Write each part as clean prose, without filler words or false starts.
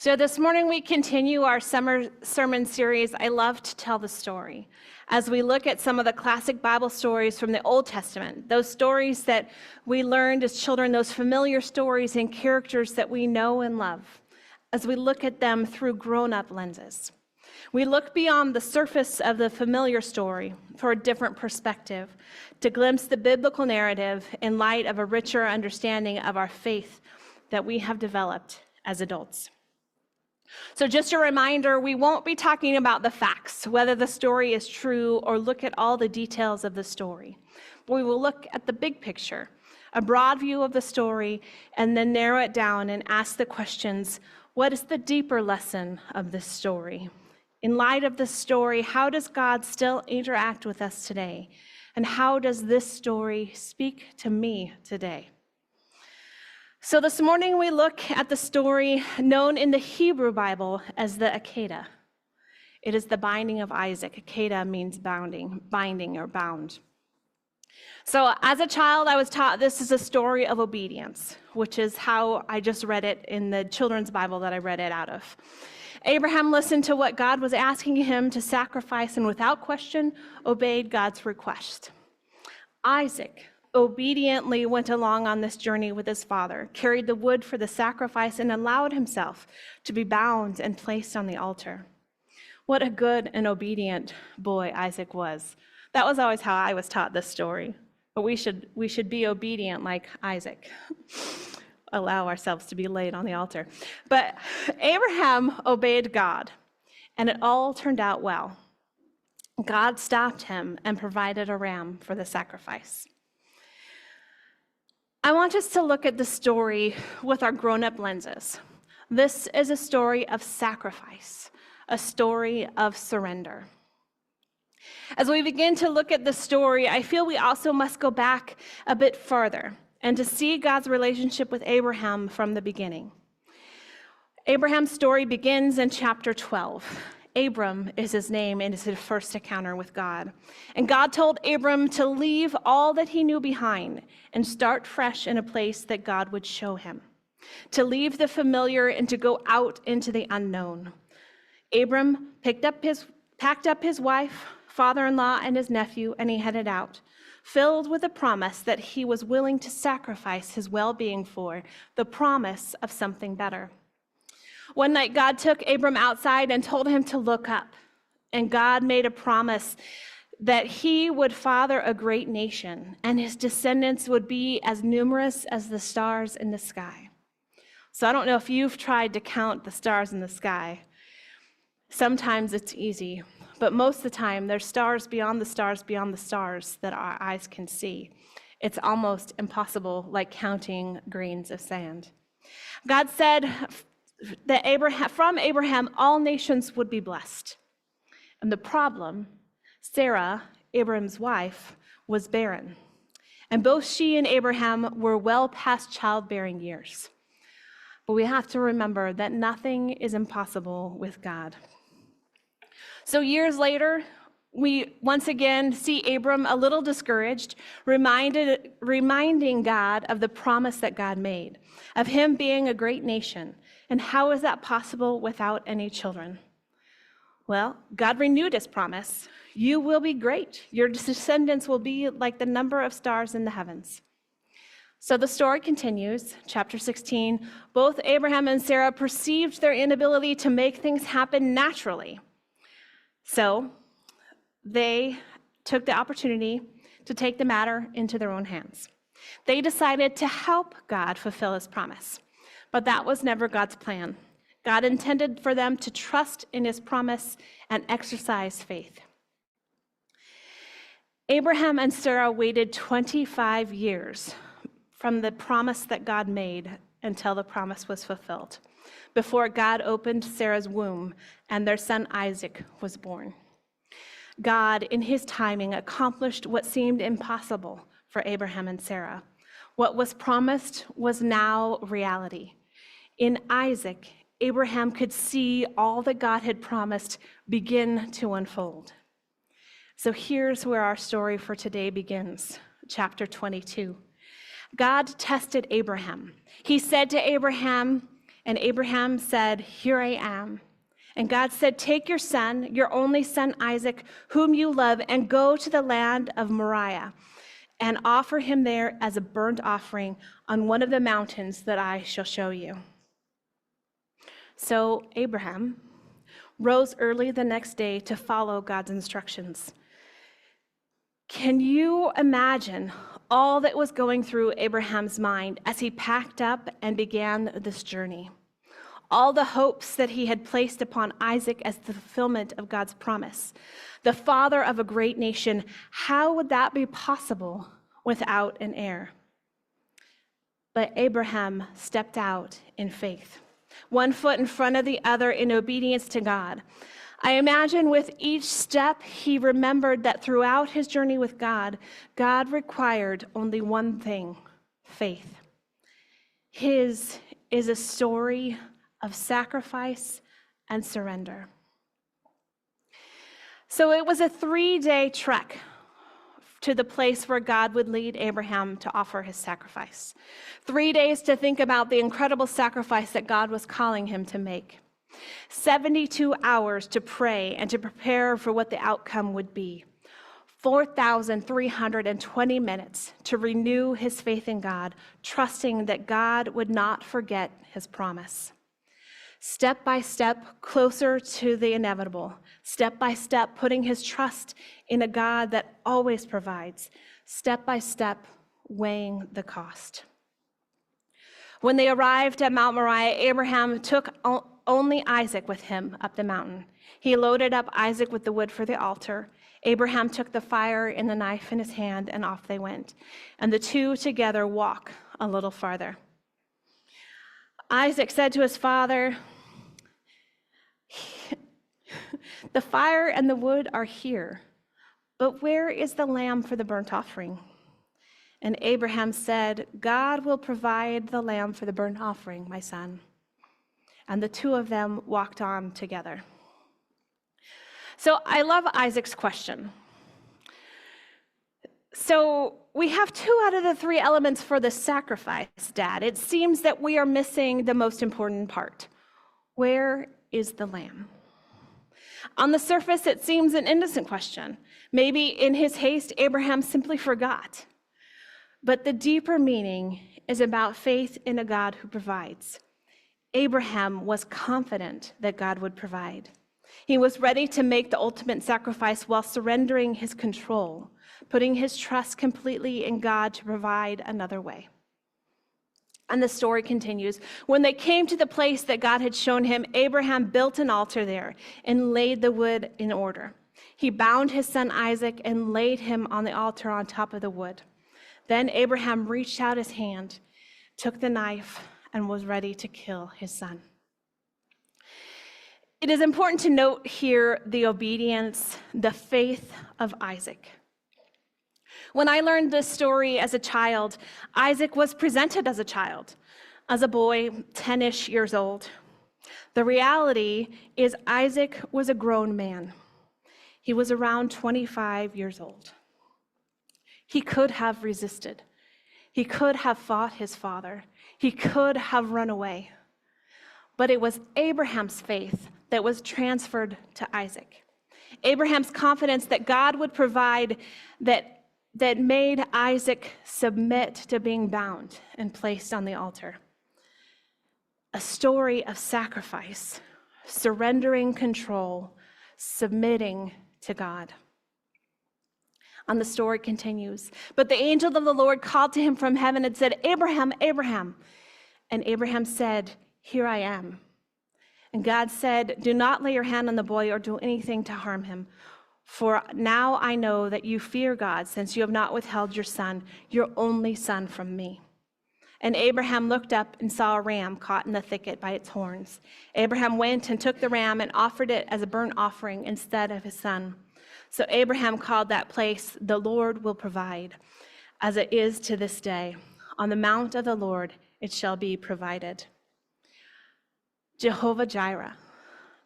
So this morning we continue our summer sermon series, I Love to Tell the Story, as we look at some of the classic Bible stories from the Old Testament, those stories that we learned as children, those familiar stories and characters that we know and love, as we look at them through grown-up lenses. We look beyond the surface of the familiar story for a different perspective, to glimpse the biblical narrative in light of a richer understanding of our faith that we have developed as adults. So just a reminder, we won't be talking about the facts, whether the story is true, or look at all the details of the story. We will look at the big picture, a broad view of the story, and then narrow it down and ask the questions, what is the deeper lesson of this story? In light of this story, how does God still interact with us today? And how does this story speak to me today? So this morning we look at the story known in the Hebrew Bible as the Akedah. It is the binding of Isaac. Akedah means binding or bound. So as a child, I was taught this is a story of obedience, which is how I just read it in the children's Bible that I read it out of. Abraham listened to what God was asking him to sacrifice and without question obeyed God's request. Isaac obediently went along on this journey with his father, carried the wood for the sacrifice, and allowed himself to be bound and placed on the altar. What a good and obedient boy Isaac was. That was always how I was taught this story. But we should be obedient like Isaac. Allow ourselves to be laid on the altar. But Abraham obeyed God, and it all turned out well. God stopped him and provided a ram for the sacrifice. I want us to look at the story with our grown-up lenses. This is a story of sacrifice, a story of surrender. As we begin to look at the story, I feel we also must go back a bit further and to see God's relationship with Abraham from the beginning. Abraham's story begins in chapter 12. Abram is his name and is his first encounter with God. And God told Abram to leave all that he knew behind and start fresh in a place that God would show him, to leave the familiar and to go out into the unknown. Abram packed up his wife, father-in-law, and his nephew, and he headed out, filled with a promise that he was willing to sacrifice his well-being for, the promise of something better. One night, God took Abram outside and told him to look up. And God made a promise that he would father a great nation, and his descendants would be as numerous as the stars in the sky. So I don't know if you've tried to count the stars in the sky. Sometimes it's easy, but most of the time, there's stars beyond the stars beyond the stars that our eyes can see. It's almost impossible, like counting grains of sand. God said that from Abraham, all nations would be blessed. And the problem, Sarah, Abraham's wife, was barren. And both she and Abraham were well past childbearing years. But we have to remember that nothing is impossible with God. So years later, we once again see Abram a little discouraged, reminding God of the promise that God made, of him being a great nation. And how is that possible without any children? Well, God renewed his promise. You will be great. Your descendants will be like the number of stars in the heavens. So the story continues, chapter 16. Both Abraham and Sarah perceived their inability to make things happen naturally. So they took the opportunity to take the matter into their own hands. They decided to help God fulfill his promise. But that was never God's plan. God intended for them to trust in his promise and exercise faith. Abraham and Sarah waited 25 years from the promise that God made until the promise was fulfilled, before God opened Sarah's womb and their son Isaac was born. God, in his timing, accomplished what seemed impossible for Abraham and Sarah. What was promised was now reality. In Isaac, Abraham could see all that God had promised begin to unfold. So here's where our story for today begins, chapter 22. God tested Abraham. He said to Abraham, And Abraham said, "Here I am." And God said, "Take your son, your only son Isaac, whom you love, and go to the land of Moriah and offer him there as a burnt offering on one of the mountains that I shall show you." So Abraham rose early the next day to follow God's instructions. Can you imagine all that was going through Abraham's mind as he packed up and began this journey? All the hopes that he had placed upon Isaac as the fulfillment of God's promise, the father of a great nation, how would that be possible without an heir? But Abraham stepped out in faith, one foot in front of the other in obedience to God. I imagine with each step, he remembered that throughout his journey with God, God required only one thing: faith. His is a story of sacrifice and surrender. So it was a 3-day trek to the place where God would lead Abraham to offer his sacrifice. 3 days to think about the incredible sacrifice that God was calling him to make. 72 hours to pray and to prepare for what the outcome would be. 4,320 minutes to renew his faith in God, trusting that God would not forget his promise. Step by step, closer to the inevitable. Step by step, putting his trust in a God that always provides. Step by step, weighing the cost. When they arrived at Mount Moriah, Abraham took only Isaac with him up the mountain. He loaded up Isaac with the wood for the altar. Abraham took the fire and the knife in his hand, and off they went. And the two together walked a little farther. Isaac said to his father, "The fire and the wood are here, but where is the lamb for the burnt offering?" And Abraham said, "God will provide the lamb for the burnt offering, my son." And the two of them walked on together. So I love Isaac's question. So we have 2 out of the 3 elements for the sacrifice, Dad. It seems that we are missing the most important part. Where is the lamb? On the surface, it seems an innocent question. Maybe in his haste, Abraham simply forgot. But the deeper meaning is about faith in a God who provides. Abraham was confident that God would provide. He was ready to make the ultimate sacrifice while surrendering his control, putting his trust completely in God to provide another way. And the story continues. When they came to the place that God had shown him, Abraham built an altar there and laid the wood in order. He bound his son Isaac and laid him on the altar on top of the wood. Then Abraham reached out his hand, took the knife, and was ready to kill his son. It is important to note here the obedience, the faith of Isaac. When I learned this story as a child, Isaac was presented as a child, as a boy, 10-ish years old. The reality is Isaac was a grown man. He was around 25 years old. He could have resisted. He could have fought his father. He could have run away. But it was Abraham's faith that was transferred to Isaac. Abraham's confidence that God would provide that made Isaac submit to being bound and placed on the altar. A story of sacrifice, surrendering control, submitting to God. And the story continues. But the angel of the Lord called to him from heaven and said, "Abraham, Abraham." And Abraham said, "Here I am." And God said, "Do not lay your hand on the boy or do anything to harm him. For now I know that you fear God, since you have not withheld your son, your only son, from me." And Abraham looked up and saw a ram caught in the thicket by its horns. Abraham went and took the ram and offered it as a burnt offering instead of his son. So Abraham called that place, "The Lord will provide," as it is to this day. On the mount of the Lord it shall be provided. Jehovah Jireh,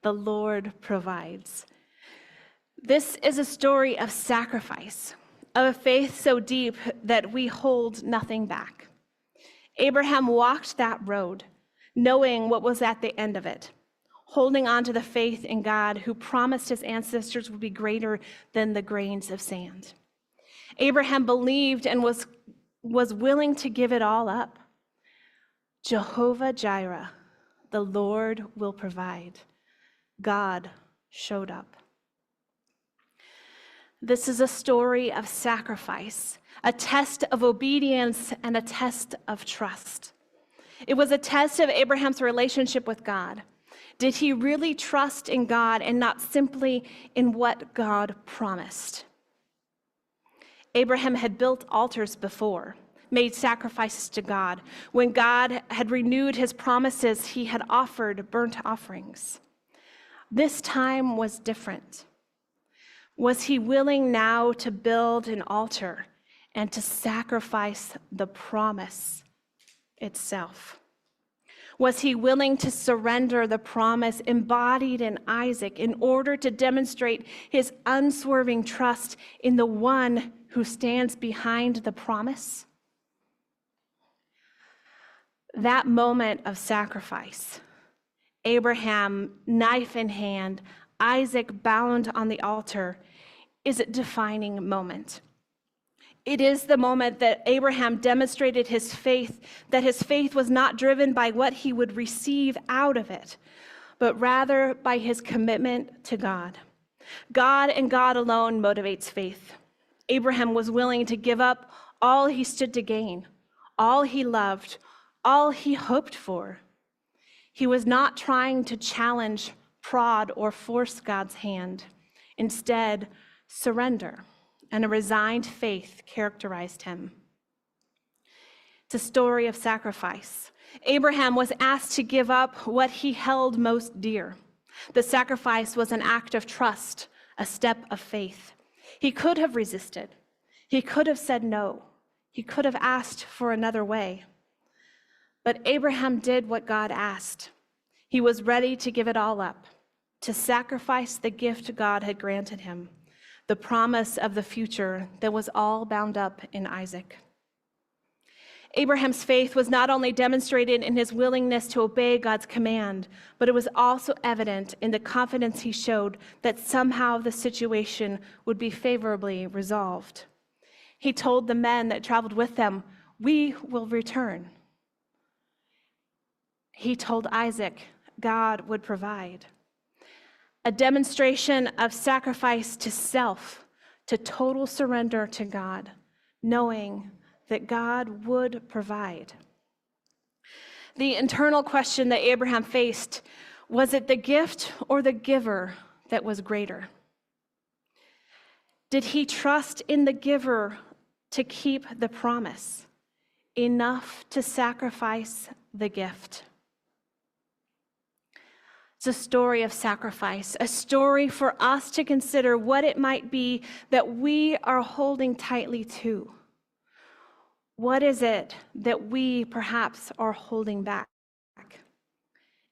the Lord provides. This is a story of sacrifice, of a faith so deep that we hold nothing back. Abraham walked that road, knowing what was at the end of it, holding on to the faith in God who promised his ancestors would be greater than the grains of sand. Abraham believed and was willing to give it all up. Jehovah Jireh, the Lord will provide. God showed up. This is a story of sacrifice, a test of obedience, and a test of trust. It was a test of Abraham's relationship with God. Did he really trust in God and not simply in what God promised? Abraham had built altars before, made sacrifices to God. When God had renewed his promises, he had offered burnt offerings. This time was different. Was he willing now to build an altar and to sacrifice the promise itself? Was he willing to surrender the promise embodied in Isaac in order to demonstrate his unswerving trust in the one who stands behind the promise? That moment of sacrifice, Abraham, knife in hand, Isaac bound on the altar, is a defining moment. It is the moment that Abraham demonstrated his faith, that his faith was not driven by what he would receive out of it, but rather by his commitment to God. God and God alone motivates faith. Abraham was willing to give up all he stood to gain, all he loved, all he hoped for. He was not trying to challenge, prod, or force God's hand. Instead, surrender and a resigned faith characterized him. It's a story of sacrifice. Abraham was asked to give up what he held most dear. The sacrifice was an act of trust, a step of faith. He could have resisted. He could have said no. He could have asked for another way. But Abraham did what God asked. He was ready to give it all up, to sacrifice the gift God had granted him, the promise of the future that was all bound up in Isaac. Abraham's faith was not only demonstrated in his willingness to obey God's command, but it was also evident in the confidence he showed that somehow the situation would be favorably resolved. He told the men that traveled with them, "We will return." He told Isaac, God would provide. A demonstration of sacrifice to self, to total surrender to God, knowing that God would provide. The internal question that Abraham faced, was it the gift or the giver that was greater? Did he trust in the giver to keep the promise, enough to sacrifice the gift? It's a story of sacrifice, a story for us to consider what it might be that we are holding tightly to. What is it that we perhaps are holding back?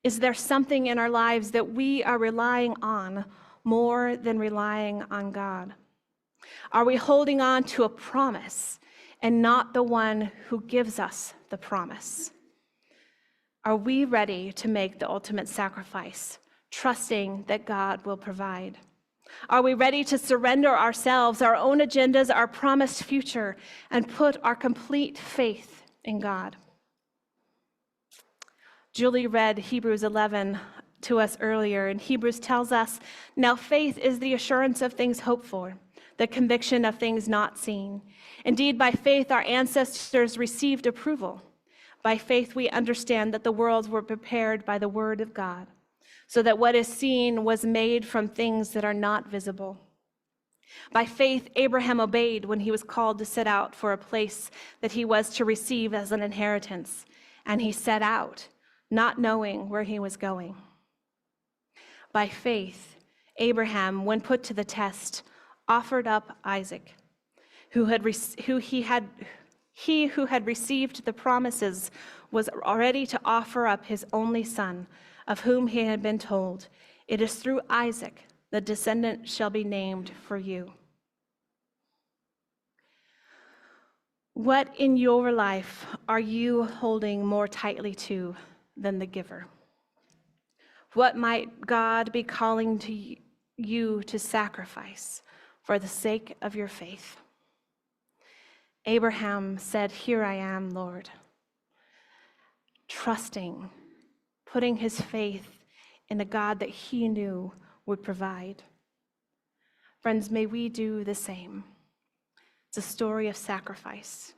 Is there something in our lives that we are relying on more than relying on God? Are we holding on to a promise and not the one who gives us the promise? Are we ready to make the ultimate sacrifice, trusting that God will provide? Are we ready to surrender ourselves, our own agendas, our promised future, and put our complete faith in God? Julie read Hebrews 11 to us earlier, and Hebrews tells us, "Now faith is the assurance of things hoped for, the conviction of things not seen. Indeed, by faith our ancestors received approval. By faith we understand that the worlds were prepared by the word of God, so that what is seen was made from things that are not visible. By faith Abraham obeyed when he was called to set out for a place that he was to receive as an inheritance, and he set out, not knowing where he was going. By faith Abraham, when put to the test, offered up Isaac, He who had received the promises was ready to offer up his only son, of whom he had been told, 'It is through Isaac the descendant shall be named for you.'" What in your life are you holding more tightly to than the giver? What might God be calling to you to sacrifice for the sake of your faith? Abraham said, "Here I am, Lord," trusting, putting his faith in a God that he knew would provide. Friends, may we do the same. It's a story of sacrifice.